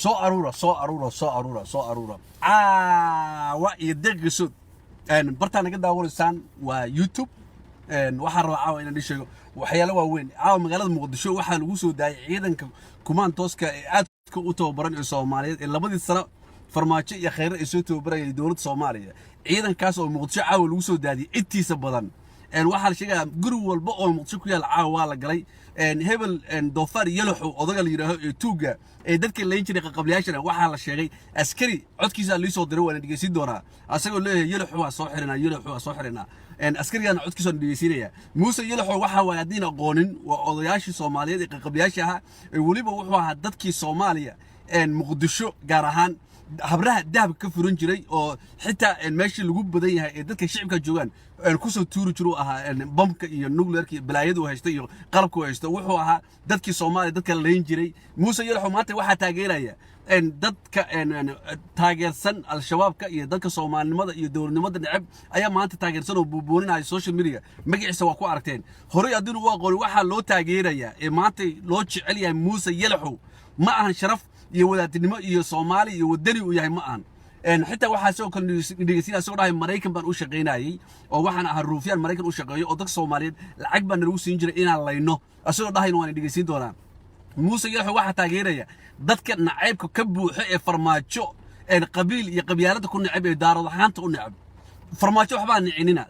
soo aruura waa iyo deeqisud bartaan naga daawanaysaan waa YouTube waxaan rabaa caawa inaan sheego waxyaalo waaweyn caawa magaalada Muqdisho waxaa lagu soo daayay ciidanka kumaantooska ee aadka u tababaran ee Soomaaliyeed ee labadii sano farmaajo iyo khayr ay soo tababarayay dawladda Soomaaliya ciidankaas oo Muqdisho caawa lagu soo daadiyay intiisa badan waxaa la sheegaa guri walba oo Muqdisho ku yaal caawa la galay hebel doofaar yalaxo odaga la yiraahdo ee tuuga ee dadka leen jiray qabliyaashana waxaa la sheegay askari codkiisa la soo diray waan dhigeysin doonaa asagoo leeyahay yalaxo waa soo xirinaa askarigan codkiisa dhigeysinaya Muuse yalaxo waxa way hadii aqoonin waa odayaashii Soomaaliyeed ee qabliyaasha ee waliba wuxuu ahaa dadkii Soomaaliya Muqdisho gaar ahaan habraha dahab ka furan jiray oo xitaa meeshii lagu badan yahay ee dadka shacabka joogan ku soo tuuri jiray ahaa bombka iyo nuclearka balaayadu haysta iyo qalabku haysta wuxuu ahaa dadkii Soomaaliya dadka leen jiray Muuse yalaxo maanta waxa taageeraya dadka taageersan al-shabaabka iyo dadka Soomaalinimada iyo dowladnimada nacab ayaa maanta taageersan oo buubuuninaya social media magaciisa waa ku aragteen horay adinu waa qorin waxa loo taageeraya ee maanta loo jecel yahay Muuse yalaxo ma ahan sharaf iyo wadaadnimo iyo Soomaali iyo wadani u yahay ma aan xitaa waxa soo kale dhigeysiina soo dhahay Mareykan baan u shaqeynayay oo waxaan ahaa ruufiyaan Mareykan u shaqeeyo oo dadka Soomaaliyeed lacag baan lagu siin jiray inaan layno asoo dhahay waan dhigeysin doonaa Muuse yalaxo waxa taageeraya dadka nacaybka ka buuxo ee farmaajo qabiil iyo qabyaalada ku nacab ee daarad ahaanta u nacab farmaajo waxba nicinina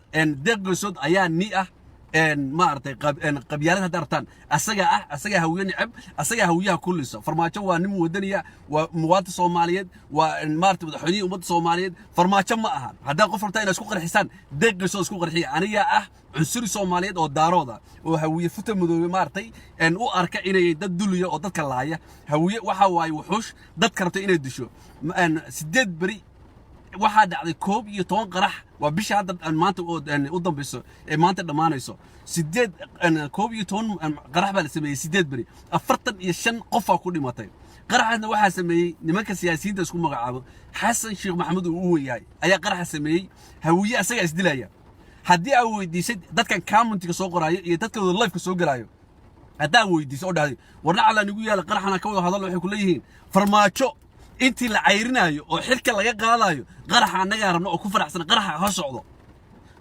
deeqgoosod ayaa ni ah maartay qabyaalada dartan asaga hawiye nacab asaga hawiyaha kulliso farmaajo waa nin wadaniya waa muwaadin Soomaaliyeed waa maartay madaxweynaha ummadda Soomaaliyeed farmaajo ma aha hadaa qof rabta inay isku qarxisaan deeqgoosod isku qarxiya aniga cunsuri Soomaaliyeed oo daarooda oo hawiye futa madoobe maartay u arka inay dad duliya oo dadka laaya hawiye waxa waay wuxush dadka rabta inay disho 8 bari waxaa dhacday 11 qarax waa bisha hadda maanta u dambayso ee maanta dhamaanayso 11 qarax baa la sameeyay 8 bari 45 qof ku dhimatay qaraxna waxaa sameeyay nimanka siyaasiyiinta isku magacaabo Xasan Sheekh Maxamed oo u yahay ayaa qaraxa sameeyay hawiye asaga isdilaya haddii ay weydiisay dadkan commentiga soo qoraayo iyo dadka live ka soo galaayo hadaa weydiisay oo dhahday warna cala nigu yaala qaraxna ka wada hadal waxay ku leeyihiin farmaajo intii la cayrinayo oo xilka laga qaadayo qaraxa anaga rabno oo ku faraxsan qaraxa ha socdo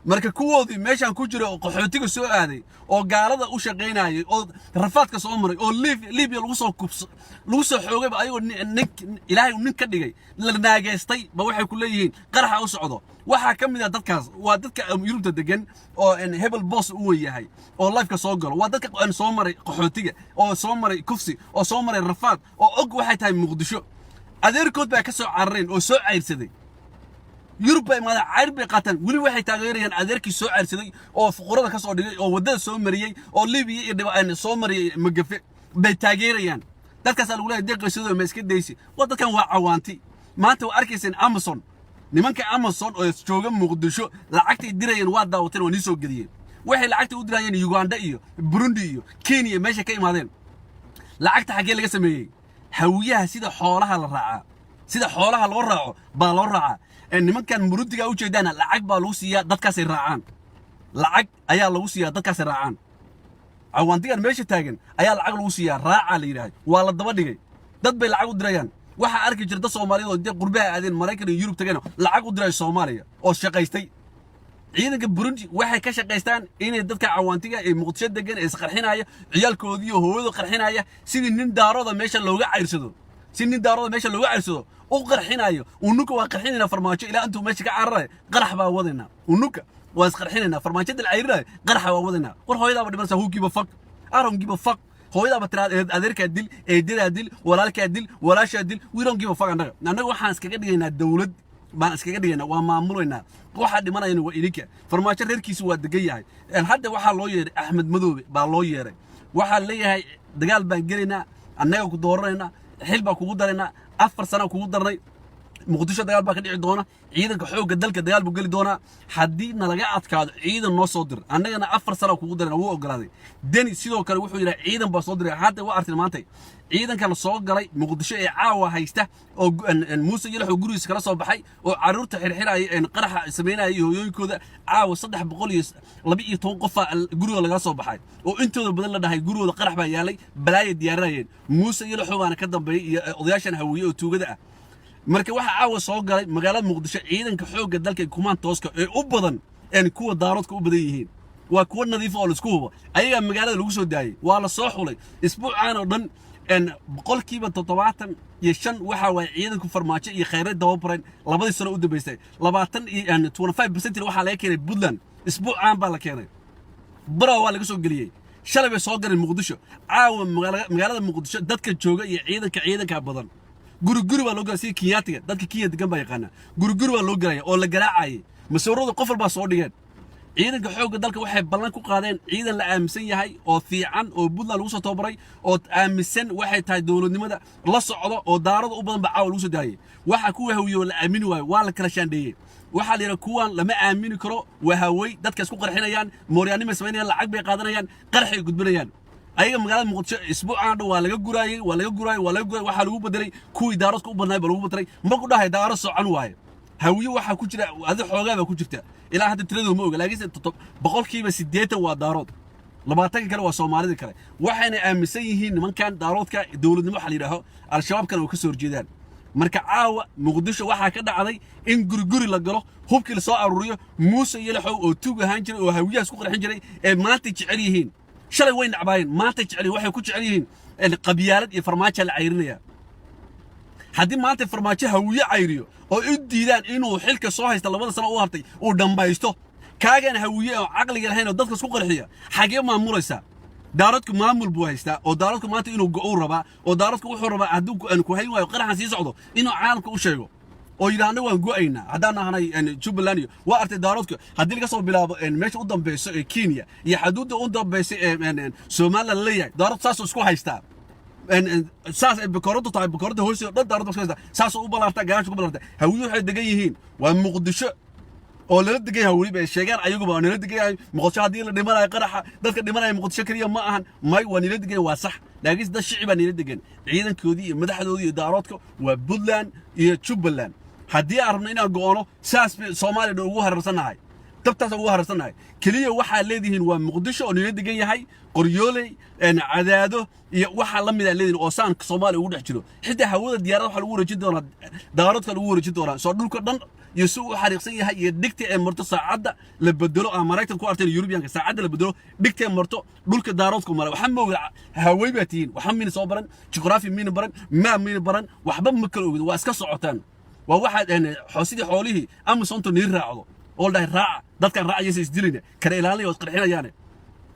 marka kuwoodii meeshan ku jiro oo qaxootiga soo aaday oo gaalada u shaqeynayay oo rafaadka soo maray oo Liibiya lagu soo xoogay ayagoo ilaahay nin ka dhigay la naageystay ba waxay ku leeyihiin qaraxa u socdo waxa kamid ah dadkaas waa dadka Yurubta degan oo hebel boss u yahay oo live ka soo galo waa dadka soo maray qaxootiga oo soo maray kufsi oo soo maray rafaad oo og waxay tahay Muqdisho adeerkood baa ka soo carareen oo soo cayrsaday Yurub ay maada cayr bay qaataan wali waxay taageerayaan adeerkii soo cayrsaday oo fuqarada ka soo dhigay oo wadada soo mariyay oo Liibiya iyo dhibaan soo mariyay magafe bay taageerayaan dadkaas lagu leeyahay deeqaysadoo ma iska deysi dadkan waa cawaanti maanta waa arkayseen Amazon nimanka Amazon oo jooga Muqdisho lacagtay dirayeen waa daawateen oo soo geliyeen waxay lacagta u dirayeen Uganda iyo Burundi iyo Kenya meesha ka imaadeen lacagta xagee laga sameeyay hawiyaha sida xoolaha la raaca sida xoolaha loo raaco baa loo raaca nimankan Burundiga u jeedana lacag baa lagu siiyaa dadkaas ay raacaan lacag ayaa lagu siiyaa dadkaas ay raacaan awantigan meesha taagan ayaa lacag lagu siiyaa raaca la yiraahdo waa la daba dhigay dad bay lacag u dirayaan waxa arki jirta Soomaaliyeed oo dad qurbaha aadeen Mareykan iyo Yurub tagayna lacag u diray Soomaaliya oo shaqaystay ciidanka Burundi waxay ka shaqaystaan inay dadka cawaantiga ee Muqdisho degan ee isqarxinaya ciyaalkoodii iyo hooyada qarxinaya sidii nin daarooda meesha looga cayrsado u qarxinayo unuka waa qarxinayna farmaajo ilaa intuu meesha ka cararay qarax baa wadayna unuka waa isqarxinayna farmaajada la cayrinay qarax baa wadayna war hooyada dhimanaysa huukiiba faq aronkiiba faq hooyada tiraad adeerka dil eedada dil walaalka dil walaasha dil wiironkiiba faq anaga waxaan iskaga dhigaynaa dawlad baan iskaga dhigaynaa waa maamulayna waxa dhimanayna waa idinka farmaajo reerkiisu waa degan yahay hadda waxa loo yeeray Axmed Madoobe baa loo yeeray waxa leeyahay dagaal baan galeynaa annaga ku dooranayna xil baa kugu darayna 4 sano kugu darnay muqdisho dagaal baa ka dhici doona ciidanka xoogga dalka dagaal buu geli doonaa haddii nalaga adkaado ciidan noo soo dir annagana 4 sano kugu daran wuu ogolaaday deni sidoo kale wuxuu yidhaa ciidan baa soo diray hadda waa artin maantay ciidanka la soo galay muqdisho ee caawa haysta oo muuse yalaxoo gurigiisa kala soo baxay oo caruurta xirxiraya qaraxa sameynaya hooyooyinkooda caawa 312 qof guriga laga soo baxay oo intooda badan la dhahay gurigooda qarax baa yaalay balaaya diyaarinayeen muuse yalaxoo baana ka dambeeyay iyo odayaashan hawiye oo tuugada ah marka waxa caawa soo galay magaalada muqdisho ciidanka xoogga dalka kumaan tooska ee u badan kuwa daaroodka u badan yihiin waa kuwa nadiif oo la isku hubo ayaga magaalada lagu soo daayay waa la soo xulay isbuucaan oo dhan boqolkiiba 75 waxa way ciidanku farmaajo iyo khayraad dababareen labadii sano u dambeysay 25% waxa laga keenay Puntland isbuucaan baa la keenay baro waa laga soo galiyay shalay bay soo galeen muqdisho caawa magaalada muqdisho dadka jooga iyo ciidanka badan guri baa loo galay si kiyaatiga dadka kiyaad degan baa yaqaana guri baa loo galay oo la garaacay masawirada qof walba soo dhigeen ciidanka xoogga dalka waxay ballan ku qaadeen ciidan la aaminsan yahay oo fiican oo Puntland lagu soo tababaray oo aaminsan waxay tahay dawladnimada la socdo oo daarada u badan ba caawa lagu soo daayay waxa ku hawiyo la aamini waayo waa la kala shaandheeyay waxa la yiraahdo kuwan lama aamini karo wahaway dadka isku qarxinayaan mooryaanimo sameynayaan lacag bay qaadanayaan qarxay gudbinayaan ayaga magaalada muqdisho isbuucaan waa laga guraayay waxa lagu bedelay kuwii daaradka u badnaay baa lagu bedelay ma ku dhahay daaro socan waaye hawiyo waxa ku jira adi xoogaa baa ku jirta ilaa hadda tiradu ma oga laakiin boqolkiiba 80 waa daarood 20 kale waa Soomaalida kale waxayna aaminsan yihiin nimankan daaroodka dawladnimo waxa la yiraahdo al-shabaab kan oo ka soo horjeedaan marka caawa muqdisho waxa ka dhacday in guri la galo hubkii la soo aruuriyo muuse yalaxow oo tuug ahaan jiray oo hawiyaas ku qarxin jiray ee maanta jecel yihiin shalay way nacbaayeen maanta jecel waxay ku jecel yihiin qabyaalad iyo farmaajo la cayrinaya haddii maanta farmaajo hawiye cayriyo oo u diidaan inuu xilka soo haysto 2 sano u hartay uu dhambaysto kaagan hawiye oo aqliga lahayn oo dadka isku qarxiya xagee maamulaysa daaradku maamul buu haystaa oo daaradku maanta inuu go'o rabaa oo daaradku wuxuu rabaa hadduu ku hayn waayo qaraxan sii socdo inuu caalamka u sheego oo yiraahdo waan go'aynaa haddaan ahanay Jubaland waa artay daaradku haddii laga soo bilaabo meesha u dambayso ee Kenya iyo xuduudda u dambaysa ee Soomaaliland leeyahay daarad saas isku haystaa saas ay bakoorada hoose dad daarad isku haystaa saas u balaarta gaasho ku balaarta hawiye waxay degan yihiin waa muqdisho oo la degay hawli bay sheegaan ayagu baa nala degay muqdisho hadii la dhimanayo qaraxa dadka dhimanaya muqdisho kaliya ma ahan may waa nala degay waa sax laakiin dad shicib baa nala degan ciidankoodii iyo madaxdoodii iyo daaroodka waa Puntland iyo Jubaland haddii arabna inaan go'ono saas Soomaaliya ugu hararsanahay dabtaas ugu hararsanahay kaliya waxa leedihiin waa muqdisho oo nala degan yahay qoryooley cadaado iyo waxa la mid ah leedihiin oo saan Soomaaliya ugu dhex jiro xitaa hawada diyaarada waxa lagu wareejin doonaa daaroodka lagu wareejin doonaa soo dhulka dhan يسوع حريقسن يهاي يدكت مرتو ساعدة لبدلو أمريكا كو أرتين يوروبيان ساعدة لبدلو دكت مرتو دولك داروتكم مالا وحمو هواي باتين وحمين صوبرن جغرافي مين برن ما مين برن وحبا مكلو واسكا صعوتان وواحد يعني حوسيدي حوليه أم صنتو نير راعو أول ده راع داد كان راع يسيس ديليني كان إلالي واسقرحينا يعني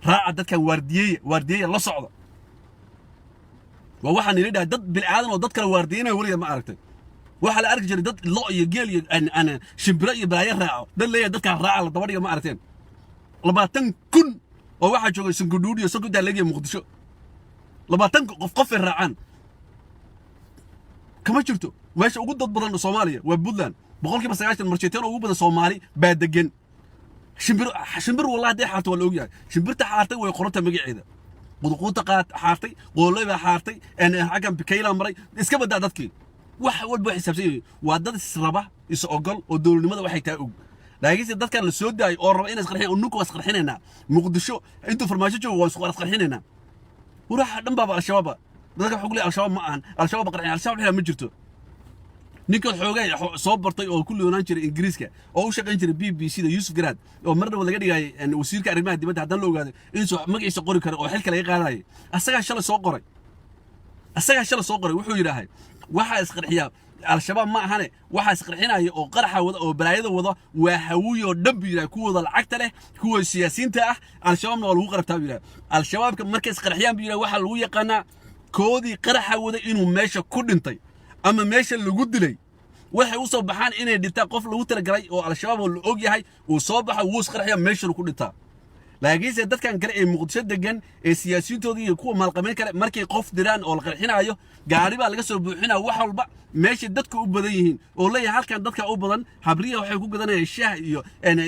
راع داد كان واردية لا صعودة وواحد نريد داد بالعالم وداد كان وارديين ولي ما أركتين waxa la arki jiray dad loo iyo geel iyo ana shimbiro iyo baayo raaco dad leeyahay dadka raaca la dabadhiga ma aragteen 20 kun oo waxa joogay sanguduud iyo sangudaa leeyahay muqdisho 20 qof raacaan kama jirto meesha ugu dad badan Soomaaliya waa Puntland boqolkiiba 90 marcheeteen ugu badan Soomaali baa degan shimbir wallahi day xaarto wala ogyahay shimbirta xaartay way qoranta magaceeda quduquuta qaad xaartay qooleyba xaartay aan xagan bikayla maray iska badaa dadkii wax walba xisaabsan waa dad israba is ogol oo dawladnimada waxay taa og laakiin dadkan la soo daay oo raba inay isqarxiyaan unuku wasqarxinayna muqdisho inta farmaajo joogo waa isqarxinayna waraha dhan baba al-shabaab dadka xogli al-shabaab ma ahan al-shabaab qarxin al-shabaab ma jirto ninka xoogay soo bartay oo kulli oonaan jiray Ingiriiska oo u shaqayn jiray BBC da Yusuf Garaad oo marnaba laga dhigay wasiirka arrimaha dibadda hadan la ogaado in soo magaciisa qori karo oo xilka laga qaadayo asaga shalay soo qoray wuxuu yiraahay waxa isqarxiya al-shabaab ma ahane waxa isqarxinaya oo qaraxa wada oo balaayada wada waa hawiyo dhab yiraay kuwada lacagta leh kuwa siyaasiyiinta ah al-shabaabna waa lagu qarabtaa yiraay al-shabaabka markay isqarxiyaan yiraay waxa lagu yaqaanaa koodii qaraxa wada inuu meesha ku dhintay ama meesha lagu dilay waxay u soo baxaan inay dhintaan qof lagu talagalay oo al-shabaab oo la og yahay uu soo baxo wuu isqarxiya meesha ku dhintaa laakiinse dadkan kale ee muqdisho degan ee siyaasiyiintoodii iyo kuwa maalqameyn kale markay qof diraan oo la qarxinayo gaari baa laga soo buuxinaa wax walba meesha dadka u badan yihiin oo leeyahay halkan dadka u badan habriya waxay ku gadanayaan shaah iyo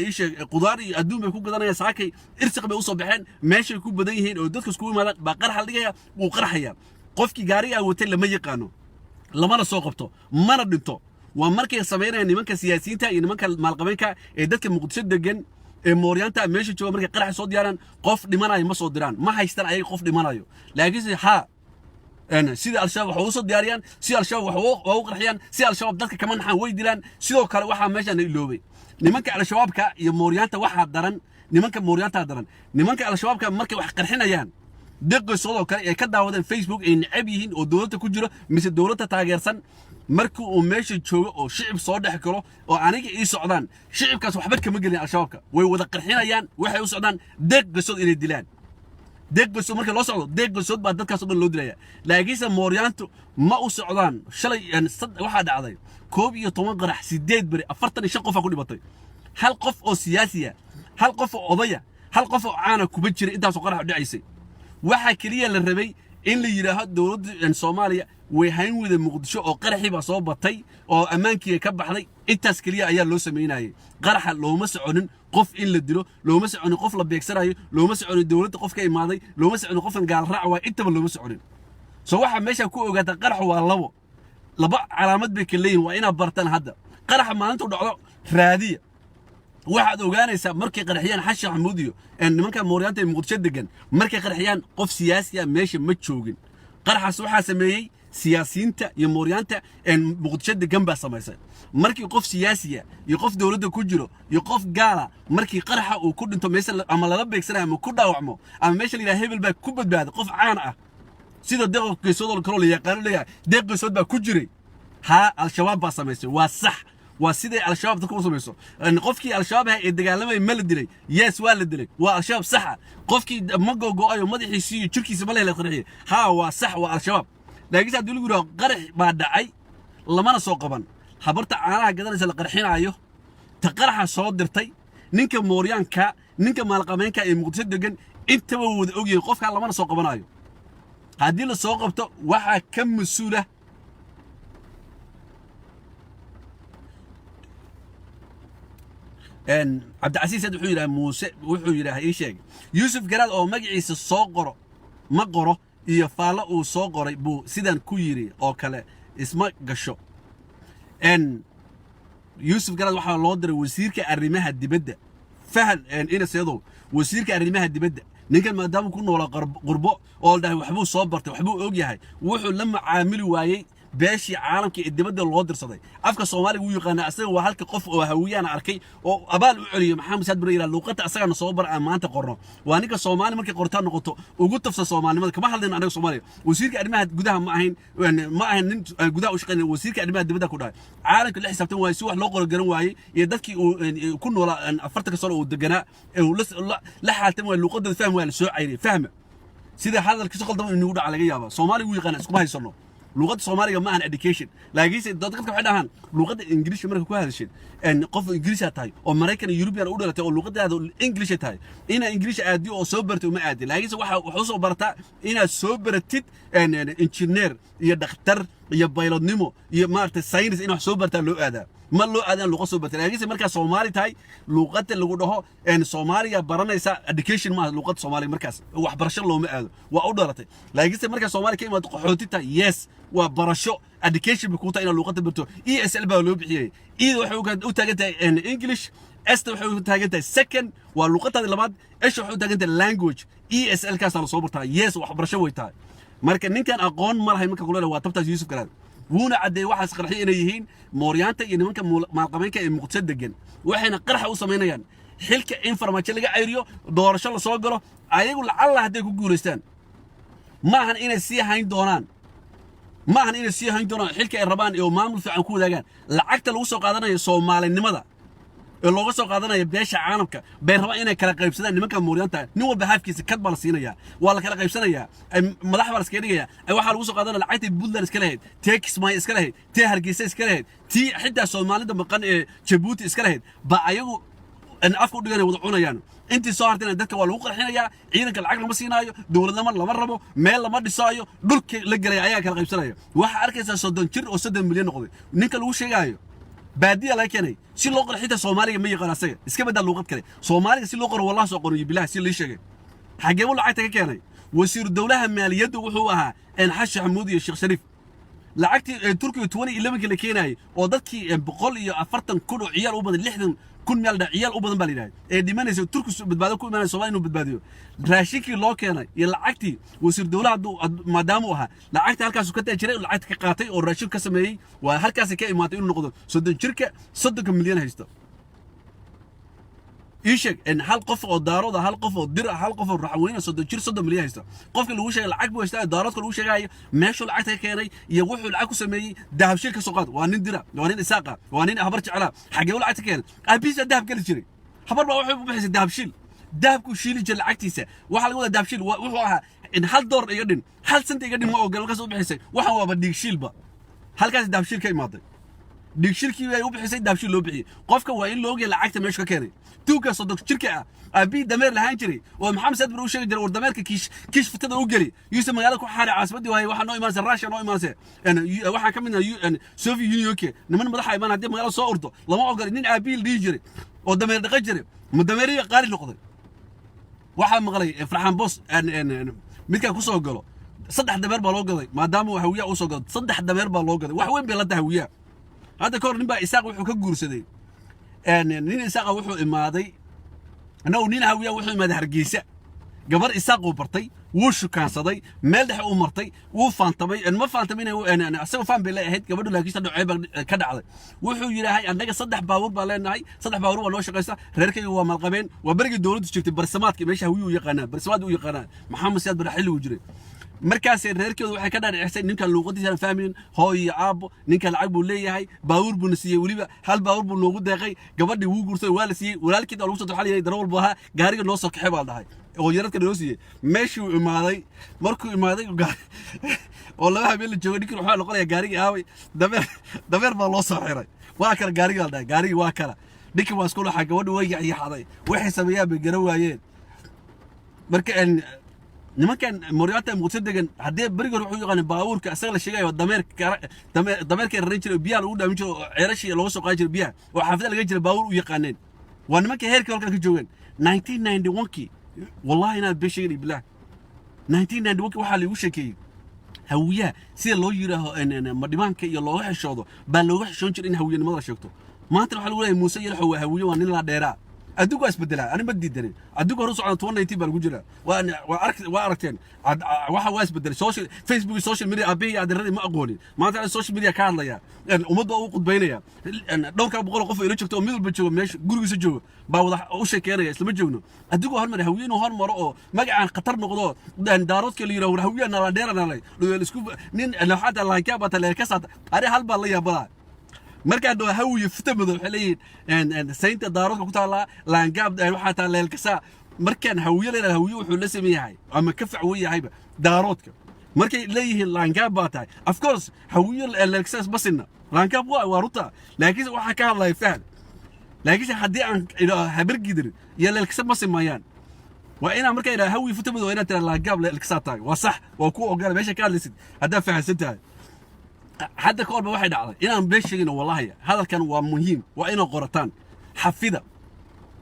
isha qudaar iyo adduun bay ku gadanayaan saakay irsiq bay u soo baxeen meeshay ku badan yihiin oo dadka isku yimaadaan baa qarxa dhigaya wuu qarxaya qofkii gaariga watay lama yaqaano lamana soo qabto mana dhinto waa markay sameynayaan nimanka siyaasiyiinta iyo nimanka maalqameynka ee dadka muqdisho degan ee mooryaanta meesha jooga markay qarax soo diyaaraan qof dhimanayo ma soo diraan ma haystaan ayaga qof dhimanayo laakiin sida al-shabaab wax u soo diyaariyaan sida al-shabaab wax u qarxiyaan sida al-shabaab dadka kama naxaan way dilaan sidoo kale waxaa meeshan iloobay nimanka al-shabaabka iyo mooryaanta waxaa daran nimanka mooryaanta daran nimanka al-shabaabka markay wax qarxinayaan deeqoysoodo kale ay ka daawadeen Facebook ay necab yihiin oo dawladda ku jiro mise dawladda taageersan markii uu meesha joogo oo shicib soo dhex galo oo aniga ii socdaan shicibkaas waxba kama gelin al-shabaabka way wada qarxinayaan waxay u socdaan deeqoysoodo inay dilaan deeqoysoodo markii loo socdo deeqoysoodo baa dadkaas oo dhan loo dilaya laakiinse mooryaantu ma u socdaan shalay waxaa dhacday 11 qarax 8 bari 45 qof ku dhibatay hal qof oo siyaasiya hal qof oo odaya hal qof oo caana kuba jiray intaas oo qarax dhacaysay waxa kaliya la rabay in la yiraahdo dawladda Soomaaliya way hayn wada muqdisho oo qaraxi ba soo batay oo amaankii ka baxday intaas kaliya ayaa loo sameeyay qaraxa looma soconin qof in la dilo looma soconin qof la beegsanayo looma soconin dawladda qof ka imaaday looma soconin qof gaal raac waa intaba looma soconin soo waxa meesha ku ogaata qarax waa laba calaamad bay kaleeyeen waa ina bartaan hadda qaraxa maalintu dhacdo raadiya waxaad ogaanaysaa markay qarxiyaan xashi xamuudiyo nimanka mooryaanta ee muqdisho degan markay qarxiyaan qof siyaasi ah meesha ma joogin qaraxaas waxaa sameeyay siyaasiyiinta iyo mooryaanta muqdisho degan baa samaysay markii qof siyaasi ah iyo qof dawladda ku jiro iyo qof gaala markii qaraxa uu ku dhinto meesha ama lala beegsanayo ama ku dhaawacmo ama meesha la yiraahdo hebel baa ku badbaaday qof caan ah sida deeqoysoodo kale la yaqaan leeyahay deeqoysoodo baa ku jiray al-shabaab baa samaysay waa sax waa sidii al-shabaab dadku u sameeyso qofkii al-shabaab ee dagaalamay ma la dilay yes waa la dilay waa al-shabaab sax qofkii ma go'ayo madaxiisa iyo jirkiisa ma la qarxiyay waa sax waa al-shabaab laakiin haddii lagu yiraahdo qarax baa dhacay lamana soo qaban habarta caanaha gadanaysa la qarxinayo ta qaraxa soo dirtay ninka mooryaanka ninka maalqameynka ee muqdisho degan intaba wada ogyahay qofka lamana soo qabanayo haddii la soo qabto waxa ka masuula عبد العزيز wuxuu yiraahdaa Muuse wuxuu yiraahdaa ii sheeg Yusuf Garaad oo magaciisa soo qoro ma qoro iyo faalo uu soo qoray buu sidan ku yiri oo kale isma gasho Yusuf Garaad waxa loo diray wasiirka arrimaha dibadda fahan ina seedo wasiirka arrimaha dibadda ninkan maadaama ku noolaa qurbo oo dhahay waxbuu soo bartay waxbuu og yahay wuxuu la macaamili waayay beeshii caalamka ee dibadda loo dirsaday afka Soomaaliga uu yaqaan asaga waa halka qof oo hawiyana arkay oo abaal u celiyo maxamed saad bariira luqadda asagana soo bar maanta qorno waa ninka Soomaali markay qortaan noqoto ugu tafsa Soomaalinimada kama hadlayno anaga Soomaaliya wasiirka arrimaha gudaha ma ahayn nin gudaha u shaqeynaya wasiirka arrimaha dibadda ku dhahay caalamka la xisaabtan waayay si wax loo qoro garan waayay iyo dadkii uu ku noolaa 40 sano oo deganaa la xaaltan waa luqadda faham waa la soo cayriyay fahma sida hadalka si qaldan inuu dhaca laga yaabo Soomaaliga uu yaqaan isku haysano لغة الصومالية ما عن education لكن دكتور كم حدا هان لغة الإنجليزية مرة كوها هذا الشيء إن قف إنجليزية تاي أو أمريكان يوروبيان أولا تاي أو لغة هذا الإنجليزية تاي إن إنجليزية عادي أو صبرت وما عادي لكن وحصو برتا إن صبرت إن إنجنير يا دكتور يا بايلودنيمو يا مارت ساينس إنه صبرت لو هذا ما لو هذا لغة صبرت لكن مركز صومالي تاي لغة اللغة ده إن صوماليا برنا يسا education ما لغة صومالي مركز وحبرش الله ما هذا وأودرته لكن مركز صومالي كلمة قحوتي تاي يس وبرشو education بكوتا إن اللغة برتو ESL بقولوا بحيي إذا وحوك وتاجتها إن English است وحوك تاجتها second واللغة هذه لبعض إيش وحوك تاجتها language ESL كاس على صوبرتها يس وحبرشو ويتاي مركز نين كان أقون مرة هي ممكن كلنا واتبتها يوسف كلام ونا عدي واحد قرحي إنه يهين موريانتا إنه ممكن معقمين كمقتصد جن وإحنا قرحة وصمينا يعني حلك إنفورماتيون اللي عيريو دور شاء الله صقره عيقول الله هديك جورستان ما هن إن السيا هين دونان ما هن إن السيا هين دونان حلك الربان يوم ما ملف عن كودا جان لعقت الوسط قادنا يصوم على النمذا اللي وسط قادنا يبدأش عالمك بين ربان إنه كلا قريب سنة نمك موريانتا نو بهاف كيس كتب على الصينية ولا كلا قريب سنة يا ملاحظة السكينية أي واحد الوسط قادنا لعقت البلدان إسكالهيد تكس ما إسكالهيد تهرجيس إسكالهيد تي حتى الصومالي ده مكان جيبوتي إسكالهيد بعيو ان afku dhigana wada cunayaan intii soo hartayna dadka waa lagu qarxinayaa ciidanka lacag lama siinaayo dawladnimo lama rabo meel lama dhisaayo dhulka la galay ayaa kala qaybsanaya waxa arkaysa 30 jir oo 3 milyan noqday ninka lagu sheegayo baadiya la keenay si loo qarxita Soomaaliga ma yaqaan asaga iska badal luqad kale Soomaaliga si loo qoro wallahi soo qoro bilaah si la sheegay xagee uu lacagta ka keenay wasiir dawlaha maaliyadda wuxuu ahaa in xash xamuud iyo sheekh shariif lacagtii Turkiga 2011 la keenay oo dadkii 140 kun oo ciyaal u badan 60 kun meel ciyaal u badan baa leeyahay ee dhimanaysa Turkiga badbaado ku imaanay Soomaaliya inuu badbaadiyo raashinkii loo keenay iyo lacagtii wasiir dawlaha maadaama uu ahaa lacagta halkaas ka tajiray lacagta ka qaatay oo raashin ka sameeyay waa halkaas ka imaatay inuu noqdo 30 jirka 30 milyan haysto إيشك إن هل قف أو دارو ده هل قف أو درع هل قف الرحوين صد جير صد مليان هستا قف اللي وش العقب ويشتاق دارات كل وش جاي ماشوا العقد كيري يروحوا العقد سمي ذهب شركة سقاط وانين درع وانين إساقة وانين أخبرت على حاجة ولا عقد كير أبيس الذهب كل شيء خبر ما وحب بحس الذهب شيل ذهب كل شيء جل عقديسه وحال يقول الذهب شيل وحوها إن هل دور يقدم هل سنت يقدم ما قال قصو بحسه وحوا بديك شيل بقى هل كان الذهب شيل كي ماضي ديك شركي ويا وبحسه الذهب شيل لو بحي قفك وين لوجي العقد مش كيري توكا صدق شركة أبي دمير لهان جري ومحمد سيد بروش يقدر وردمير كيش فتدر وجري يوسف مجالك وحارة عاصمتي وهي واحد نوع ماس الراشة نوع ماس يعني واحد كم من يعني سوفي يونيوكي نمن مضحى يبان هدي مجال صورته لما أقول إني أبي اللي يجري وردمير دقيق جري مدميري قاري نقطة واحد مغلي فرحان بوس أن ميكا كوسو قالوا صدح دمير بالوجدي ما داموا هوية وصو قال صدح دمير بالوجدي واحد وين بيلده هوية هذا كور نبى إساق وحكي جورسدي نين إساق وحو إمادي أنا ونين هوية وحو إمادي هرجيسة قبر إساق وبرتي وشو كان صدي مالح ومرتي وفانتمي إن ما فانتمين أنا أسوي فان بالله هيد قبل لا كيس تدعو عيب كذا عليه وحو يراهي عندك صدح باور بالله هاي صدح باور ولا شيء قيسة غيرك هو ملقبين وبرجع الدولة شفت برسمات كميش هوية ويقنا برسمات ويقنا محمد سياد برحيل وجري مركز reerkeedu waxay ka dhaadhiceen ninka luuqadiisa fahmin hooy aabo ninka lacag buu leeyahay baawur buu nasiiyay waliba hal baawur buu noogu deeqay gabadhii wuu guurtay waa la siiyay walaalkeed lagu soo xaliyay darawal baa gaariga noo soo kaxay baa dhahay oo yaradka noo siiyay meeshuu imaaday markuu imaaday oo laba habeen la joogay ninka waxa la qorayaa gaariga aaway dameer baa loo soo xiray waa kala gaariga la dhahay gaariga waa kala ninka waa isku laxa gabadhu way yaxaday waxay sameeyaan bay garan waayeen marka nimankan Moriata muqtadegan hadee barigoor wuxuu yaqaan baawurka asaga la sheegay dameerka rarin jiray biyaha lagu dhaamin jiray ceerashi lagu soo qaadi jiray biyaha oo xaafada laga jiray baawur u yaqaaneen waa nimanka heerka halka ka joogeen 1991 wallahi ina bishii billah 1991 waxa lagu sheekay hawiya sida loo yiraaho madhimaanka iyo loo xishoodo baa loo xishoon jiray in hawiyanimada sheegto maanta waxa lagu leeyahay Muuse yelxo waa hawiyo waa nin la dheeraa أدوك أسبدلها أنا بدي دري أدوك هروس على 2019 بالوجرة وأركتين واحد وأسبدل سوشيال فيسبوك سوشيال ميديا أبي عاد الرد ما أقولي ما تعرف السوشيال ميديا كان ليا يعني ومضى وقت بينيا لو كان بقول قف إلى شكته ميل بتشوف مش جورج سجوا بوضح وش كيري إسلام جونا أدوك هالمرة هويين وهالمرة ما جا عن قطر نقضاء دان دارات كلي يرو هويين أنا دير أنا لي لو السكوب نين لو حتى الله كابت اللي كسرت أري هالبالله يا بلا marka doo hawiye fitamada xilay saynta daaradka ku taala laangaab waxa taa leelkasa markan hawiye leeyahay hawiye wuxuu la sameeyahay ama ka facwiyahayba daaradka markay leeyihiin laangaab baa tahay of course hawiye leelkasa basina laangaab waa ruta laakiin waxa ka hadlay fahad laakiin hadii aan habar gidir iyo leelkasa basimayaan waa ina markay hawiye fitamada waa ina taa laangaab leelkasa tahay waa sax waa ku ogaal meesha ka hadlaysid hadaa fahansantahay حتى كل واحد على إنا بيشجعين والله هذا كان ومهم وإنا قرطان حفيدة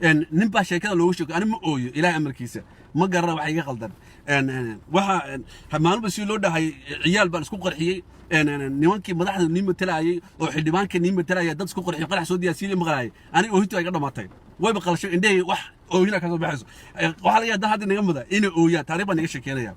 إن نبى شيء كذا لو شو أنا مؤوي إلى أمريكا ما جرى واحد يغلطن إن واحد ما نبى ده هاي عيال بس كوكر حي إن نيوانك مدحنا نيم تلاعي أو حدمان كنيم تلاعي دتس كوكر حي قرح سودية سيري مغراي أنا أوهيتو أجرب ما تاي ويبقى شيء إندي أو هنا كذا بحث وحلا يا ده هذا نجم ده إنه أويا تقريبا نيجي كذا يا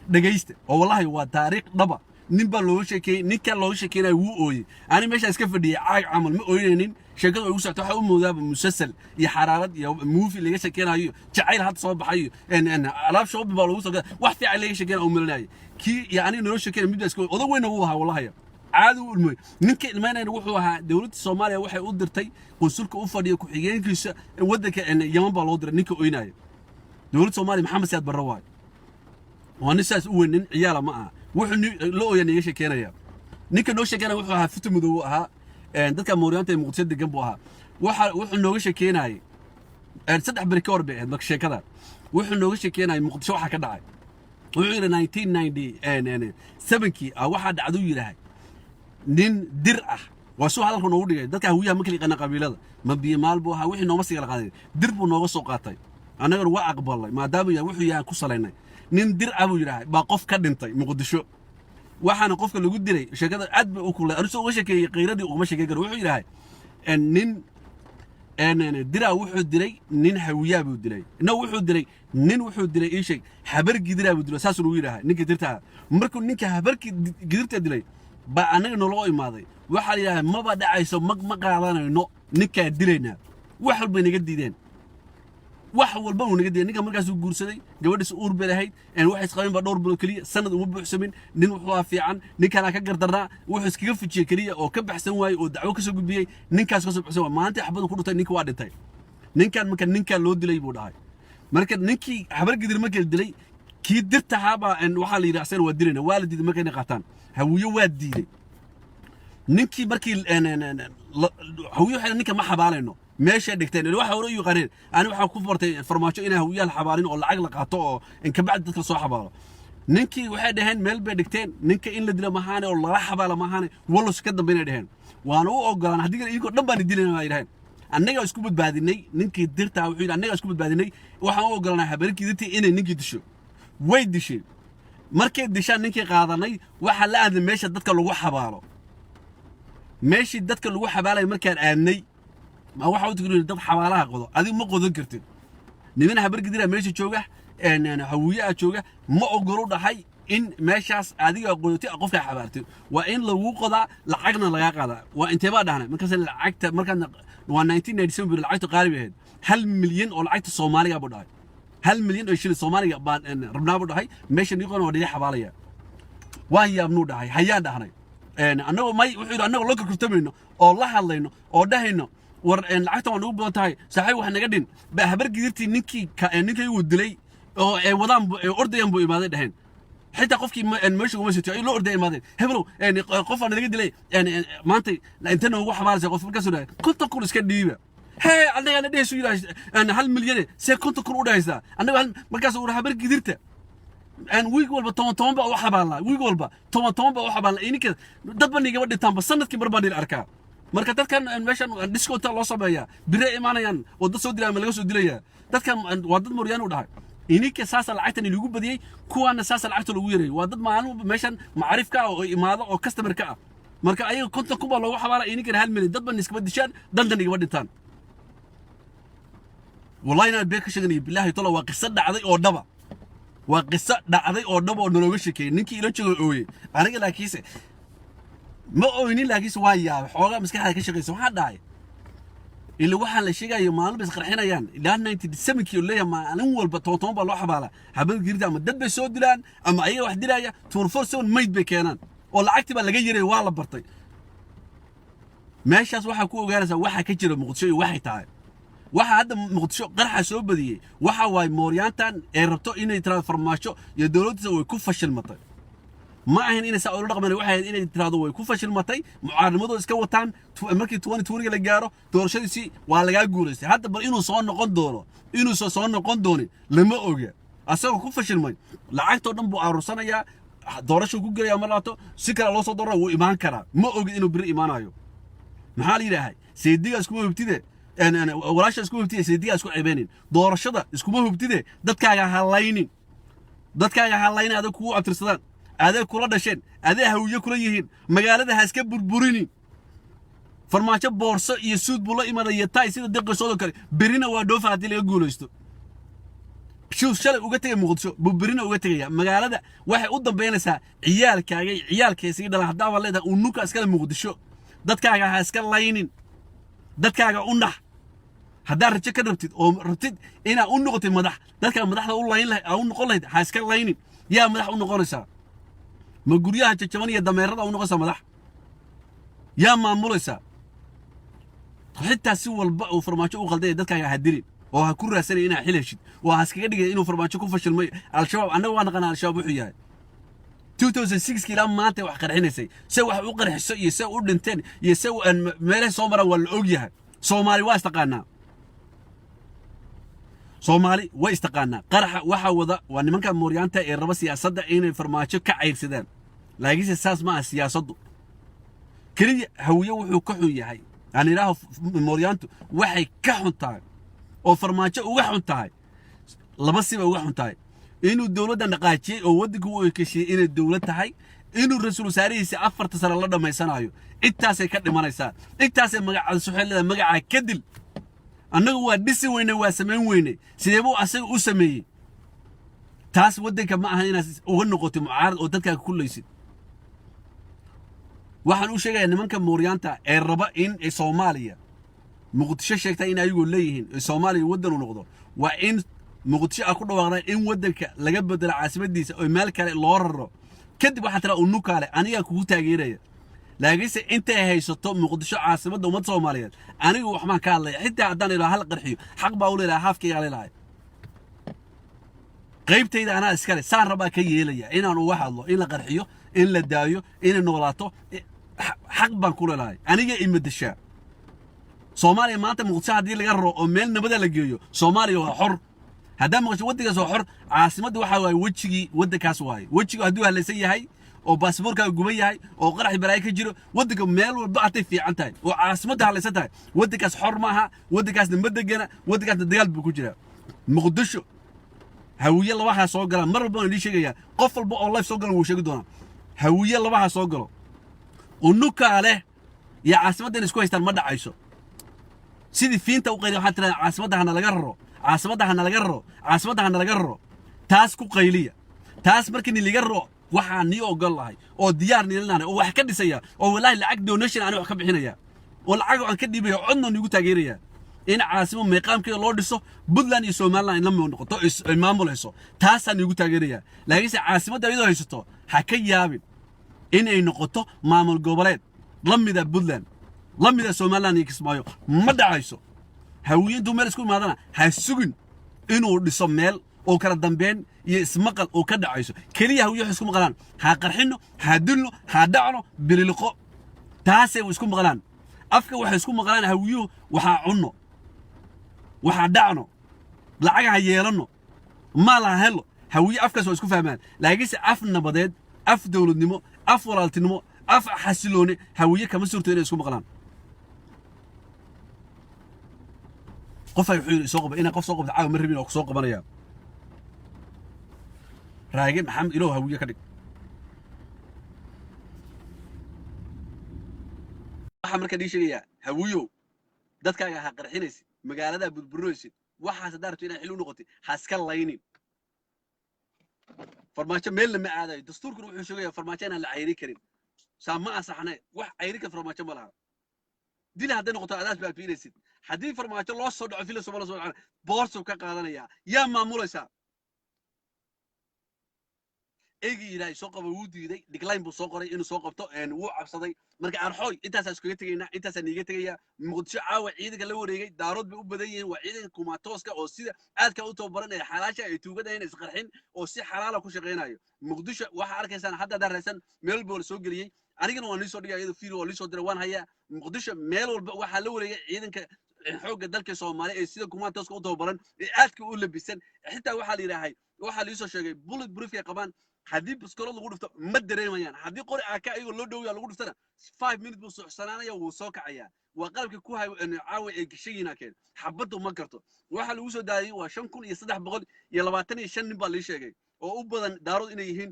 دقيست والله هو تاريخ ضبع نبى لو شكي نكال لو شكي لا وقوي أنا مش أسكف دي عمل ما قوينين شكل يوسع تحول مذاب مسلسل يحرارات يا موفي اللي شكي لا جعيل هذا صوب حي إن ألعاب شوب بالوسط واحد عليه شكي أو ملناي كي يعني نروح شكي مبدأ أسكول هذا وين هو والله يا عادوا المي نك ما نروحوها دولة الصومالية واحد قدرتي قنصلك أوفر يكو حجين كيس ودك إن يوم بالودر نك قويناي دولة الصومالية محمد سياد برواي ونساس وين عياله معه وحني لو يعني إيش كينايا نيك نوش كينا وحها فتم ذوها dadka Mooriyaanta ee muqdisho degan buu ahaa waxa nooga sheekeynay saddex bari ka hor bay ahayd marka sheekada wuxuu nooga sheekeynayay muqdisho waxa ka dhacay wuxuu yidhi 1997kii waxaa dhacdu yidhaahay nin dir ah waa soo hadalka noogu dhigay dadka hawiyaha ma kala yaqaana qabiilada ma biyo maal buu ahaa wixii nooma sii kala qaaday dir buu nooga soo qaatay annagana waa aqbalnay maadaama yaa wuxuu yahay ku salaynay nin dir ah buu yidhaahay baa qof ka dhintay muqdisho waxaana qofka lagu dilay sheekada aad bay u kulay arisoo uga sheekeeyey qiiradii uguma sheekey karo wuxuu yidhaahay nin dira wuxuu dilay nin hawiyaa buu dilay wuxuu dilay nin wuxuu dilay ii sheeg habar gidiraa buu dilay saas uu yidhaahay ninka dirta markuu ninka habar gidirta dilay ba anaga noloo imaaday waxa la yiraahdaa maba dhacayso ma qaadanayno ninka dilayna wax walba inaga diideen wax walba uu naga diiday ninka markaas uu guursaday gabadhiisa uur bay lahayd waxa isqabeen ba dhowr bilood kaliya sanad uma buuxsamin nin wuxuu fiican ninkana ka gardarnaa wuxuu iskaga fujiyay kaliya oo ka baxsan waayay oo dacwo ka soo gudbiyay ninkaas ka soo baxsan waa maanta xabadu ku dhutay ninka waa dhintay ninkan loo dilay buu dhahay marka ninkii habar gidir markii dilay kii dirtahaaba waxa la yiraahdaa waa dilayna waa la diiday markay qaataan hawiyo waa diiday ninkii markii hawiyo xilin ninka ma xabaalayno meesha dhigteen waxa hore uu qareen ani waxa ku fortay farmaajo inay hawiyaha xabaalin oo lacag la qaato oo in ka bacd dadka soo xabaalo ninkii waxay dhaheen meel bay dhigteen ninka in la dilo maahane oo la xabaalo maahane walo iska dambeeyay dhaheen waana u ogolaan hadii iyagu dhan baan dilinaa yiraahdeen annaga isku badbaadinay ninkii dirta wuxuu yiri annaga isku badbaadinay waxaan u ogolaanay habarkii dirtii inay ninkii disho way dishay markay dishaan ninkii qaadanay waxa la aaday meesha dadka lagu xabaalo meeshii dadka lagu xabaalay markaan aadnay ma waxa uu tigray dad xabaalaha qodo adigu ma qodan kartid niman habar gidira meesha jooga hawiyaha jooga ma ogolo dhahay in meeshaas adiga qodoti qofka xabaartay waa in lagu qodaa lacagna laga qaadaa waa intee baa dhahnay markaas lacagta markaan waa 1997 lacagta qaali ahayd 1 milyan oo lacagta Soomaaliga buu dhahay 1 milyan oo shilin Soomaaliga baan rabnaa buu dhahay meesha niqoon oo dhigay xabaalaya waa yaabnu dhahay hayaan dhahnay annagu may wuxuu annagu la kurtamayno oo la hadlayno oo dhahayno war lacagta waan ugu badan tahay saaxiib wax naga dhin ba habar gidirtii ninkii uu dilay oo ay wadaan ordayan buu imaaday dhaheen xitaa qofkii meesha uma sito ay loo orday imaadeen heblow qof aan laga dilay maanta inta noogu xabaalay qof markaas uu dhahay kunta kun iska dhiiba hee anaga dheesu yiraahdo 1 milyan see kunta kun u dhahaysa anaga markaas uu habar gidirta wiig walba toban ba wax xabaalay wiig walba toban ba wax xabaalay ininka dad baniga wadhitaan ba sanadkii mar baan il arkaa marka dadkan meeshan discount loo sameeyaa bire imaanayaan oo dad soo dilay ama laga soo dilaya dadkan waa dad Mooryaan u dhahay ininka saasa lacagtan lagu badiyay kuwana saasa lacagta lagu yareeyay waa dad maalin meeshan macrifka oo imaado oo customer ka ah marka ayaga konton kuba loogu xabaalay ininka 1 milyan dad ban iska dishaan dandan iga wadhitaan wallahi na beek shaqani billahi tolo waa qisad dhacday oo dhaba waa qisad dhacday oo dhaba oo nologa sheekay ninkii ila joogo ooyay aniga laakiinse ma ooynin laakiinse waa yaab xoogaa maskaxda ka shaqeyso waxa dhacay ila waxa la sheegayo maalin bas qarxinayaan ilaa 97kii leeyahay maalin walba toban baa loo xabaala habad girida ama dad bay soo dilaan ama ayaga wax dilaya 24/7 mayd bay keenaan oo lacagti baa laga yaray waa la bartay meeshaas waxa ku ogaanaysa waxa ka jira Muqdisho iyo waxay tahay waxa hadda Muqdisho qarxa soo badiyay waxa way Mooryaantan ee rabto inay transformaasho iyo dawladda way ku fashilmatay ما أهين إن سأقول رقم أنا واحد إن ترادوا ويكوفش المطي معارضة إسكا وطن أمريكا تواني لجارو دور شيء سي ولا جا جورس حتى بإنه صار نقد دوره إنه صار نقد دوني لما أوجا أسوأ كوفش المي لعكت أدم بعروسنا يا دورش وجوجل يا ملاته سكر الله صدره وإيمان كرا ما أوجا إنه بر إيمان أيو محالي ده سيدي أسكوه بتده أنا ولاش أسكوه بتده سيدي أسكوه عبانين دورش ده أسكوه بتده ده كاجا هلاينين ده كاجا هلاين هذا كوه أترسلان هذا كله دشين هذا هوية كله يهين مقالة هاسك بربوريني فرماشة بورصة يسود بولا إما يتاي يصير دقة صودا كاري برينا ودوفة هتلاقي يقولوا يستو شوف شل وقتها مقدسو برينا وقتها مقالة ده واحد قدام بينسها عيال كيسي ده لحد والله ده ونوك أسكال مقدسو ده كاجا هاسك لاينين ده كاجا أنح هذا رتشة كده رتد هنا أنقط المدح ده كان مدح ده أقول لاين له أو نقول له هاسك لاينين يا مدح أنقول رسا ما قريها تجمعني الدميرة أو نقص مدح يا ما مولسا حتى سوى البق وفرماتشو وغلدية ده كان يهدرين وهكون راسلي هنا حلشت وهسكجد إنه فرماتشو كوفش المي على الشباب أنا وأنا قناة الشباب وحياه 2006 كلام ما أنت وحقر حنسي سوى وقر حسي يسوي أردن تاني يسوي أن ماله صومرة ولا أوجيها صومالي واستقنا soomaali way istaqaanaa qaraxa waxa wada waa nimanka mooryaanta ee raba siyaasadda inay farmaajo ka cayrsadaan laakiinse saas ma aha siyaasaddu keliya hawiye wuxuu ka xun yahay aan idhaaho mooryaantu waxay ka xun tahay oo farmaajo uga xun tahay laba siba uga xun tahay inuu dowladda dhaqaajiyey oo waddanku u ekeshiyey inay dowlad tahay inuu rasuul wasaarihiisa 4 sano la dhammaysanayo intaasay ka dhimanaysaa intaasay magacaada suxeelada magacaa ka dil annagu waa dhisi weyne waa samayn weyne sidee buu asaga u sameeyey taas waddanka ma aha inaad uga noqoto mucaarad oo dadkaaga kullaysid waxaan u sheegayaa nimanka mooryaanta ee raba in Soomaaliya muqdisho sheegtay in ayagu leeyihiin Soomaaliya waddan u noqdo waa in muqdisho ku dhawaaqday in waddanka laga bedelo caasimadiisa oo meel kale loo raro kadib waxa tira uu nukaale aniga kugu taageeraya laakiinse intay haysato muqdisho caasimadda ummadda Soomaaliyeed anigu wax ma ka hadlay xitaa haddaan ilaa hal qarxiyo xaq baa u leeyahay haafkayga leeyahay qaybtayda ana iskale saan rabaa ka yeelaya inaan uga hadlo in la qarxiyo in la daayo in noolaato xaq baan ku leeyahay aniga imadashaa Soomaaliya maanta muqdisho hadii laga raro oo meel nabada la geeyo Soomaaliya waa xor هذا مغش ودك سو حر عاصمته waxa way wajiga wadakaas waay wajiga haduu halaysan yahay oo baasaboorka gubay yahay oo qarax baraay ka jiro wadka meel walba atay fiican tahay oo caasimada halaysan tahay wadakaas xor maaha wadakaas madagana wadakaas dagaal buu ku jira muqdisho hawiye labaha soo gala mar walba inii sheegaya qof walba oo live soo gala wuu sheegi doona hawiye labaha soo galo unukaale ya caasimadan isku haystaan ma dhacayso sidii fiinta u qeylay waxa tirada caasimadahana laga raro عاصمتها نلقرر تاس كو قيلية تاس مركني اللي قرر وحا نيو قال او ديارني لنا او wax ka dhisaya oo wallahi lacag donation aan wax ka bixinaya oo lacag aan ka dhibayo codna nigu taageeraya in caasimo meeqaamkeeda loo dhiso Puntland iyo Somaliland la noqoto maamuleyso taas aan nigu taageeraya laakiin caasimadda iyadoo haysato ha ka yaabin in ay noqoto maamul goboleed lamida Puntland lamida Somaliland iyo Kismaayo ma dhacayso hawiyentu meel isku imaadana ha sugin inuu dhiso meel oo kala dambeyn iyo ismaqal oo ka dhacayso kaliya hawiyo isku maqlaan ha qarxino ha dilno ha dhacno bililiqo taasay isku maqlaan afka waxa isku maqlaan hawiyo waxa cunno waxa dhacno lacag ha yeelano ma la helo hawiyo afkaas waa isku fahmaan laakiin af nabadeed af dawladnimo af walaaltinimo af xasiloone hawiyo kama suurto inay isku maqlaan قف يحيل سوق بينا قف سوق بتعاون مرة بينا وسوق بنايا راجل محمد إله هوية كذي محمد كذي شيء هويو ده كان حقر حينس مقالة ده بالبروسي واحد صدرت هنا حلو نقطة حسكال لاينين فرماشة ميل ما عاد دستور كروح شوية فرماشة أنا العيري كريم سامع صحنا واحد عيري كفرماشة ملها دي هذا نقطة أساس بالبينسي حديث فرماشة الله صدق في الله سبحانه بورس وكقادنا يا مامولسا إيجي إلى سوق بودي ذي دكلاين بسوقري إنه سوق بتو إنه وعب صدي مرجع أرحوي أنت سأسكت جينا أنت سنيجت جيا مقدش عاو عيدك اللي هو رجع دارود بيوبدين وعيدك كوماتوسك أو سيد أذكر أوتو برنا حلاشة يتوجد هنا سقرحين أو سي حلالة كوش غينايو مقدش واحد أركان حتى درسان ميلبول سوق جري أنا كنا ونيسو رجع يدو فيرو ونيسو دروان هيا مقدش ميل وحلو رجع عيدك حوج dalka Soomaaliya ee sida kumaantaas u tababaran ee aadka u labisan xitaa waxa la yiraahday waxa la soo sheegay bullet proof ay qabaan hadii biskolo lagu dhufto ma dareemayaan hadii qori aka ayaga loo dhowyaa lagu dhuftana 5 minutes buu soxsanaanaya wuu soo kacaya waa qalabka ku hay caawa ee gashayina keen xabadu ma karto waxa lagu soo daayay waa 5325 nin baa la sheegay oo u badan daarood inay yihiin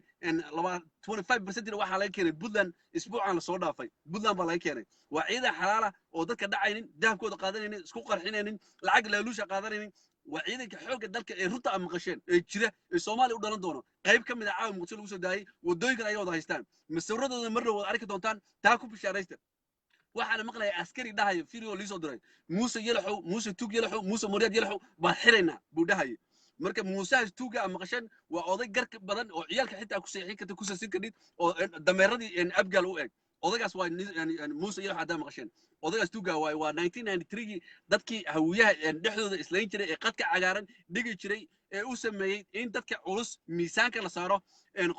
25% waxa laga keenay Puntland isbuucan la soo dhaafay Puntland baa laga keenay waa ciidan xalaala oo dadka dhacaynin dahabkooda qaadanaynin isku qarxinaynin lacag laaluusha qaadanaynin waa ciidanka xoogga dalka ee runta ama qasheen ee jira ee Soomaaliya u dhalan doono qayb ka mid ah caawa muqdisho lagu soo daayay wadooyinka ay wada haystaan masawradooda marna wada arki doontaan taa ku bishaaraysta waxaan maqlay askari dhahay fiiro liisoo diray Muuse Yelaxow Muuse Tug Yelaxow Muuse Moriyaad Yelaxow baa xirayna buu dhahay marka Muuse Tuga ama qashan waa oday garka badan oo ciyalka xitaa ku seexin karta ku sasin kadib oo dameeradii in abgal u eg odagaas waa Muuse Yelaxow hadda maqashan odagaas Tuga waa 1993 dadkii hawiyaha dhexdooda islayn jiray ee qadka cagaaran dhigi jiray ee u sameeyay in dadka culus miisaanka la saaro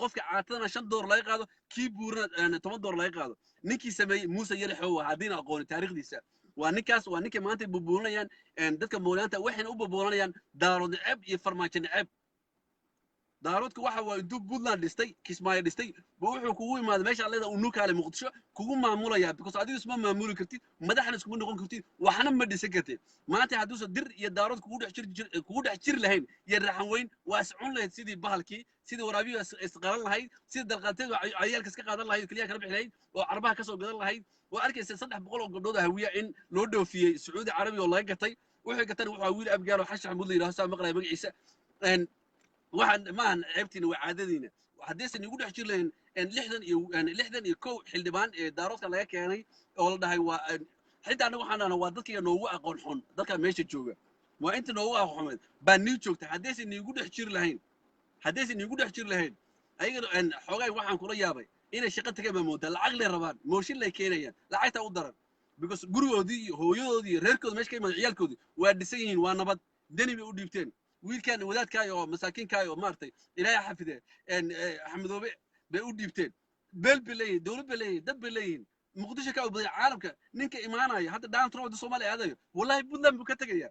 qofka caatadana $5 laga qaado kii buurna $10 laga qaado ninkii sameeyay Muuse Yelaxow hadina aqoon taariikhdiisa ونكاس ونك ما أنت ببولنا يعني دتك مولانا وإحنا ببولنا يعني دارود عب يفرماشن عب daaroodka waxa waa intuu Puntland dhistay Kismaayo dhistay wuxuu kugu imaado meesha leeda uu nuka ale Muqdisho kugu maamulaya because adigu isma maamuli kartid madaxna isku noqon kartid waxna ma dhisan kartid maanta hadduu soo dir iyo daarood kugu dhex jir lahayn iyo raxan weyn waa iscun lahayd sidii bahalkii sidii waraabiyo isqaran lahayd sidii dalqateed cayaalka iska qaadan lahayd kaliya kala bixi lahayd oo arbaha ka soo gadan lahayd oo arkaysa 300 oo gabdhood hawiya in loo dhoofiyay Sacuudi Carabi oo laga gatay wuxuu gatay wuxuu wiil abgaal oo xashax muddo yiraahdo saa maqlay magaciisa waxaan maahan ceebtiina waa caadadiina haddaysan igu dhex jir lahayn lixdan iyo kow xildhibaan ee daaroodka laga keenay oo la dhahay waa xitaa anagu waxaan dhahnaa waa dadkiga noogu aqoon xun dadka meesha jooga waa inta noogu aqoon xumeed baa nii joogta haddaysan iigu dhex jir lahayn ayagana xoogay waxaan kula yaabay inay shaqo taga maamoontaa lacag lay rabaan mooshin lay keenayaan lacagta u daran because gurigoodii iyo hooyadoodii iyo reerkooda meesha ka imaada ciyaalkoodii waa dhisan yihiin waa nabad deni bay u dhiibteen wiilkan wadaadkaayo oo masaakiinkaayo oo maartay ilaahay xafide axmedoobe bay u dhiibteen beel bay leeyihiin dowlad bay leeyihiin dad bay leeyihiin muqdisho ka badan caalamka ninka imaanaya hadda Donald Trump Soomaaliya aadayo wallahi Puntland buu ka tagaya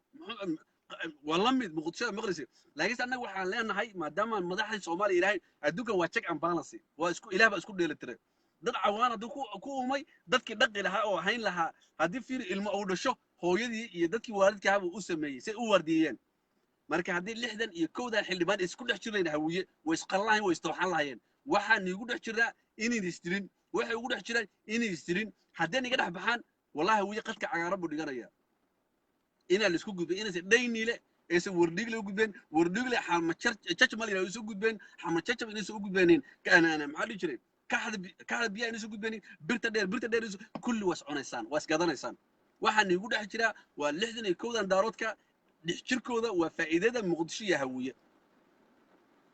waa la mid muqdisho maqrisi laakiin annagu waxaan leenahay maadaama madaxda Soomaaliya ilaahay adduunka waa check and balance waa isku ilaah ba isku dheelitiray dad cawaan haduu ku umay dadkii dhaqi lahaa oo hayn lahaa haddii fiir ilmo uu dhasho hooyadii iyo dadkii waalidka ahaa u sameeyay si u wardiyeen marka haddii 60 iyo 1 xildhibaan isku dhex jireen hawiye way isqallahayn way istooxan lahayn waxaan igu dhex jiraa inay istirin waxay ugu dhex jiraan inay istirin haddii iga dhex baxaan wallahi hawiye qadka cagaaran buu dhiganaya ina la isku gudbay inay dhayniile aysan wardhigle u gudbeen wardhigle xalma jajmal inay soo gudbeen xalma jajab inay soo gudbeenin kaana maxaa dhici jiray kaxda biyaa inay soo gudbeenin birta dheer kulli was cunaysaan was gadanaysaan waxaan igu dhex jiraa waa 60 iyo 1 daaroodka jirkooda waa faa'iidada muqdisho iyo hawiye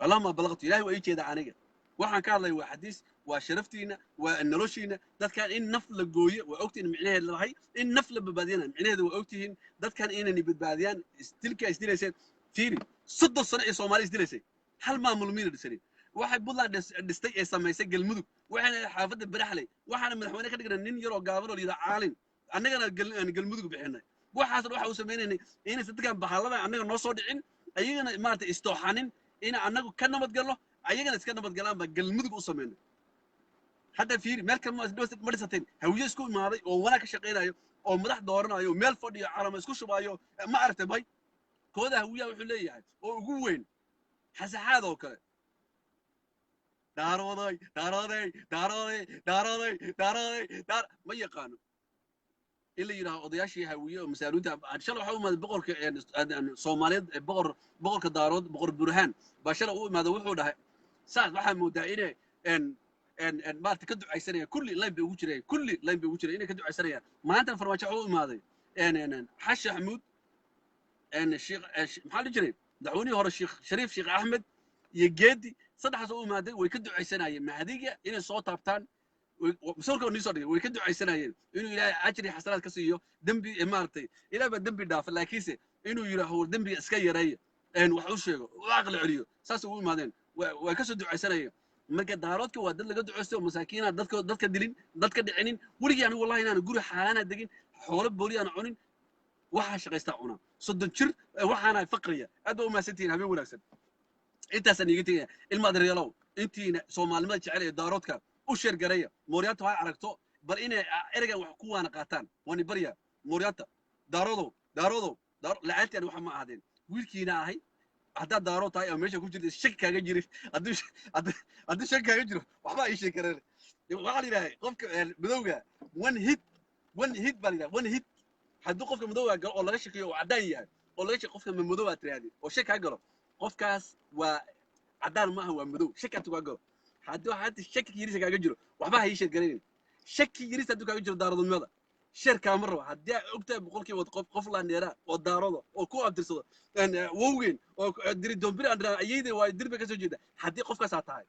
allahumma balaqtu ilaahi waa jeeda aniga waxaan ka hadlay waa xadiis waa sharaftiina waa noloshiina dadkan in naf la gooyo waa ogtiin micnaheed lahay in naf la badbaadiyana micnaheedu waa ogtiin dadkan inay badbaadiyaan istilka isdilaysan fiiri 30 sano ee Soomaali isdilaysay hal maamul miina dhisay waxay Puntland dhistay ee samaysay galmudug waxaana xaafadda baraxley waxaana madaxweyne ka dhignay nin yar oo gaaban oo liida caalin annagana galmudug bixinay waxaas waxa uu sameeynay inay dadkan bahaalada annaga noo soo dhicin ayagana maartay istooxanin in annagu ka nabad galno ayagana iska nabad galaan ba galmudug u sameeynay hadda fiiri meel kale ma dhisateen hawiye isku imaaday oo wanaag ka shaqeynayo oo madax dooranayo meel fadhiyo calama isku shubayo ma aragtay bay kooda hawiye wuxuu leeyahay oo ugu weyn xasaxaad oo kale daarooday ma yaqaano إلا يراه أضياشي هوية ومساروده عشان لو حاول ما بقول كصوماليد بقول كدارود بقول برهان باشر أقول ما ذوقه ده ساعة واحد مدائنة إن ما تكدوا عيسرية كل لاين بيوجري كل لاين بيوجري إنك كدوا عيسرية ما أنت فرماشة أقول ماذا إن حش حمود إن الشيخ محل جري دعوني هو الشيخ شريف شيخ أحمد يجدي صدق سووا ماذا ويكدوا عيسرية مع هذيك إن الصوت أبتان وسولكو نيسوري ويكدوا عيسانيين إنه إلى أجري حسنات كسيو دنبي إمارتي إلى بدنبي داف لكنسه إنه يراهو دنبي إسكايرية إن وحوش وعقل عليو ساسو مادين وكسدوا عيسانيين marka daaroodka waa dad laga duceysto masaakiina dadka dilin dadka dhicinin waliga yani wallahi inaan guri xalaana degin xoolo booliyan cunin waxa shaqeysta cuna soddon jir waxaana faqriya aad u maasantiin habeen wanaagsan intaas aan iga tagay ilma adeereelow intiina Soomaalida jecel ee daaroodka u sheer gareeya mooriyanta waxay aragto bal inay eraygan wax ku waana qaataan wani bariya mooriyanta daarodo la'aantan waxa ma ahaadeen wiilkiina ahay hadda daaro tahay oo meesha ku jirta shak kaaga jiray hadii shak kaaga jiro waxba ay sheekareen waxa ilaahay qofka madowga one hit bal one hit haduu qofka madowga gal oo laga shakiyo oo cadaan yahay oo laga shakiyo qofka madowga tiraadi oo shak ka galo qofkaas waa cadaan ma aha waa madow shak ka galo haduu shak yirisa kaaga jiro waxba ay sheekareen shak yirisa haduu kaaga jiro daaradnimada شركة مرة هدي أكتب بقول كي قف لانيرا ودارده وكو أبترسده أن ووين ودري دمبري أندرا أيده ويدري بكسو جدا هدي قف كساتاي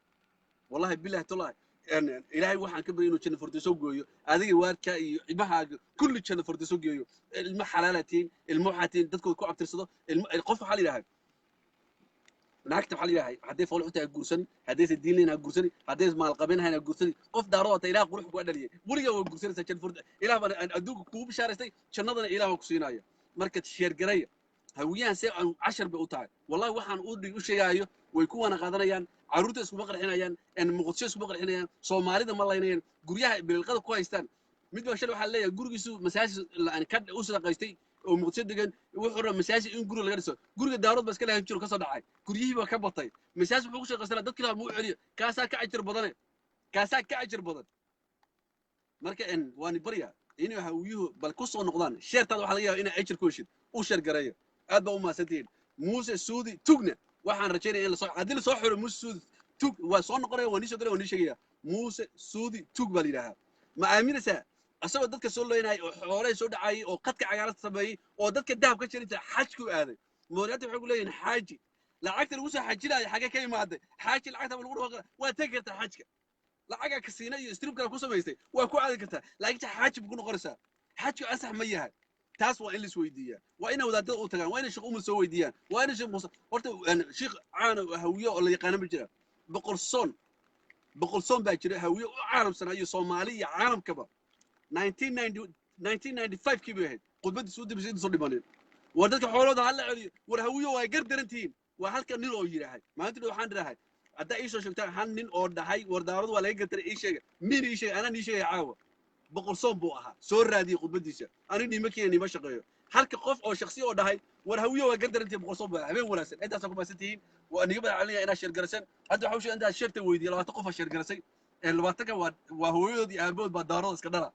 والله بالله طلع أن إلهي واحد كبر إنه كنا فرتسوق جويو هذه وارد كا يبها كل كنا فرتسوق جويو المحلالتين المحاتين تذكر كو أبترسده القف حالي لهاي naagta waxaa la yidhahay hadday fool xunta ha guursani haddaysa diin leyn ha guursani haddays maalqabinahayn ha guursani qof daaroo ta ilaah qurux kuga dhaliyay weligaa waa guursanaysaa jan furd ilaah baan adduunka kugu bishaaraystay jannadana ilaah waa ku siinaya marka sheergaraya hawiyahan see aan cashar bay u tahay wallahi waxaan u sheegaayo way ku wana qaadanayaan carruurta iskuma qarxinayaan muqdisho iskuma qarxinayaan soomaalida ma laynayaan guryaha bililqada ku haystaan mid baa shalay waxaa leeyahay gurigiisu masaajid ka u sadaqaystay oo muqdisho degan wuxuu rabaa masaajid in guri laga dhiso guriga daarood baa iska leeyahay jiro ka soo dhacay guryihii baa ka batay masaajid wuxuu ku shaqaysanaa dadkii lahaa muu celiyo kaasaa ka ajir badane kaasaa ka ajir badan marka waani barya inay hawiyuhu bal ku soo noqdaan sheertaada waxaa laga yaabaa inay ajir ku heshid u sheer gareeyo aad baa u mahadsantihiin muuse suudi tugna waxaan rajaynaya in la soo haddii la soo xiro muuse suudi tug waa soo noqonaya waa nii soo galaya waa nii sheegaya muuse suudi tug baa la yidhaahaa ma aaminaysaa asagoo dadka soo looynayay oo xoolahay soo dhacayay oo qadka cagaaran sameeyey oo dadka dahab ka jirinta xajku aaday mooriyaanta waxay ku leeyihiin xaaji lacagta lagu soo xajinaayo xagee ka imaaday xaaji lacagta lagu dhawaaqay waa tegi kartaa xajka lacagaa kasiina iyo stribkana ku samaystay waa ku aadi kartaa laakiin xaaji bu ku noqonaysaa xajku asax ma yahay taas waa in la isweydiiyaa waa inay wadaadada u tagaan waa inay sheekh umul soo weydiiyaan waa inay sheekh muuse horta sheekh caana hawiye oo la yaqaana ma jira boqol soon baa jira hawiye u caalamsanaa iyo soomaali iyo caalamkaba 1995 kii bay ahayd khudbadiisu u dibisay inta soo dhimaneen war dadka xoolooda hala celiyo war hawiye waa gar darantihiin waa halka nin oo yidhaahay maalintii dhow waxaan idhahay haddaa ii soo sheegtaan hal nin oo dhahay war daaradu waa laga gartaray ii sheega min ii sheega anaan ii sheegaya caawa boqol soon buu ahaa soo raadiyey khudbadiisa ani nima keena nima shaqeeyo halka qof oo shakhsi oo dhahay war hawiye waa gar darantihiin boqol soon baa habeen wanaagsan intaasaa ku maasantihiin waa niga badan celinaya inaad sheergaraseen hadda waxaa u sheegay intaad sheerta weydiiya 20 qof aa sheergarasay 20ka waa hooyadood iyo aabahood baa daarooda iska dhala